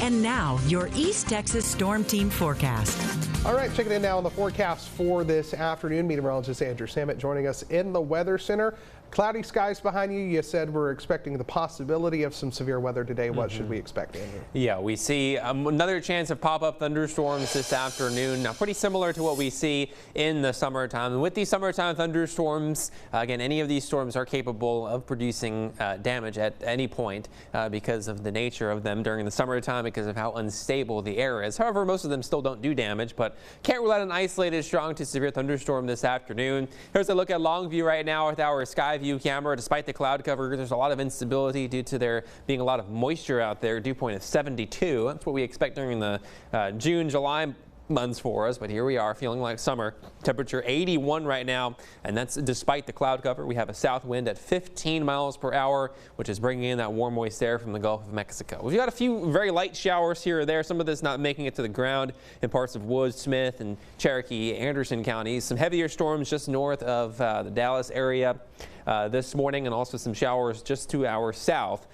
And now, your East Texas Storm Team forecast. All right, checking in now on the forecast for this afternoon. Meteorologist Andrew Samet joining us in the Weather Center. Cloudy skies behind you. You said we're expecting the possibility of some severe weather today. What should we expect, Andrew? Yeah, we see another chance of pop-up thunderstorms this afternoon. Now, pretty similar to what we see in the summertime. And with these summertime thunderstorms, again, any of these storms are capable of producing damage at any point because of the nature of them during the summertime, because of how unstable the air is. However, most of them still don't do damage, but can't rule out an isolated strong to severe thunderstorm this afternoon. Here's a look at Longview right now with our sky view camera. Despite the cloud cover, there's a lot of instability due to there being a lot of moisture out there. Dew point of 72. That's what we expect during the June, July months for us, but here we are feeling like summer. Temperature 81 right now, and that's despite the cloud cover. We have a south wind at 15 miles per hour, which is bringing in that warm moist air from the Gulf of Mexico. We've got a few very light showers here or there. Some of this not making it to the ground in parts of Wood, Smith, and Cherokee, Anderson counties. Some heavier storms just north of the Dallas area this morning, and also some showers just to our south.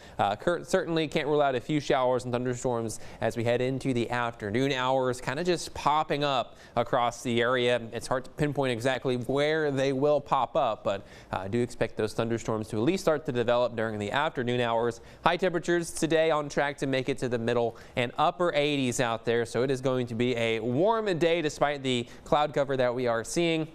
Certainly can't rule out a few showers and thunderstorms as we head into the afternoon hours, kind of just popping up across the area. It's hard to pinpoint exactly where they will pop up, but I do expect those thunderstorms to at least start to develop during the afternoon hours. High temperatures today on track to make it to the middle and upper 80s out there, so it is going to be a warm day despite the cloud cover that we are seeing.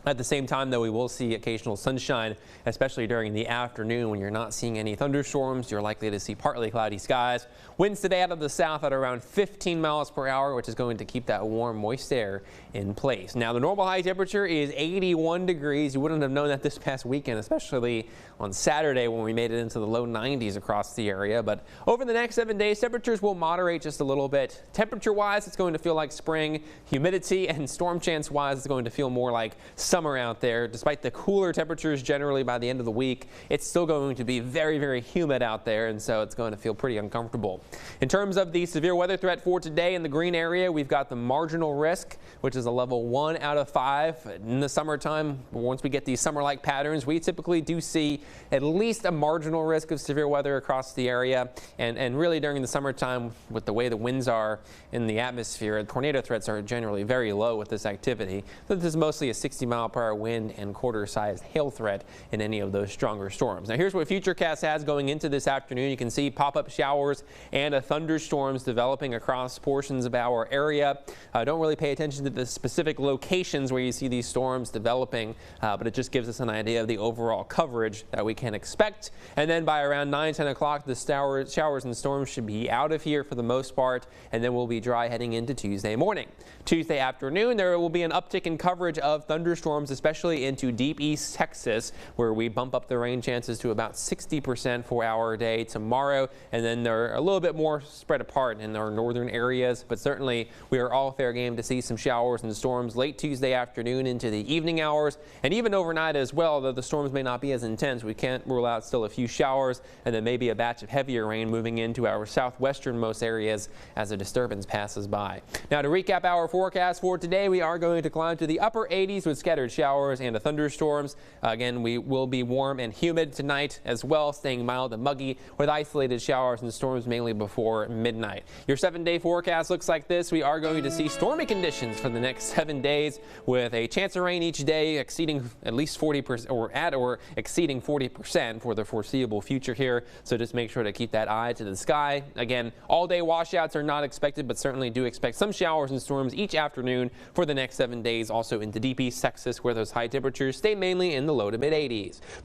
At the same time, though, we will see occasional sunshine, especially during the afternoon when you're not seeing any thunderstorms. You're likely to see partly cloudy skies. Winds today out of the south at around 15 miles per hour, which is going to keep that warm, moist air in place. Now, the normal high temperature is 81 degrees. You wouldn't have known that this past weekend, especially on Saturday when we made it into the low 90s across the area. But over the next 7 days, temperatures will moderate just a little bit. Temperature-wise, it's going to feel like spring. Humidity and storm chance-wise, it's going to feel more like summer out there. Despite the cooler temperatures generally by the end of the week, it's still going to be very, very humid out there, and so it's going to feel pretty uncomfortable. In terms of the severe weather threat for today in the green area, we've got the marginal risk, which is a level 1 out of 5. In the summertime, once we get these summer-like patterns, we typically do see at least a marginal risk of severe weather across the area, and really during the summertime, with the way the winds are in the atmosphere, tornado threats are generally very low with this activity. So this is mostly a 60-mile-per-hour wind and quarter-sized hail threat in any of those stronger storms. Now, here's what Futurecast has going into this afternoon. You can see pop-up showers and thunderstorms developing across portions of our area. Don't really pay attention to the specific locations where you see these storms developing, but it just gives us an idea of the overall coverage that we can expect. And then by around 9-10 o'clock, the showers and storms should be out of here for the most part, and then we'll be dry heading into Tuesday morning. Tuesday afternoon, there will be an uptick in coverage of thunderstorms, especially into deep East Texas, where we bump up the rain chances to about 60% for our day tomorrow, and then they're a little bit more spread apart in our northern areas, but certainly we are all fair game to see some showers and storms late Tuesday afternoon into the evening hours, and even overnight as well, though the storms may not be as intense. We can't rule out still a few showers, and then maybe a batch of heavier rain moving into our southwesternmost areas as a disturbance passes by. Now, to recap our forecast for today, we are going to climb to the upper 80s with scattered showers and thunderstorms. Again, we will be warm and humid tonight as well, staying mild and muggy with isolated showers and storms mainly before midnight. Your 7-day forecast looks like this. We are going to see stormy conditions for the next 7 days with a chance of rain each day exceeding at least 40% or exceeding 40% for the foreseeable future here. So just make sure to keep that eye to the sky. Again, all day washouts are not expected, but certainly do expect some showers and storms each afternoon for the next 7 days, also into deep East Texas, where those high temperatures stay mainly in the low to mid 80s.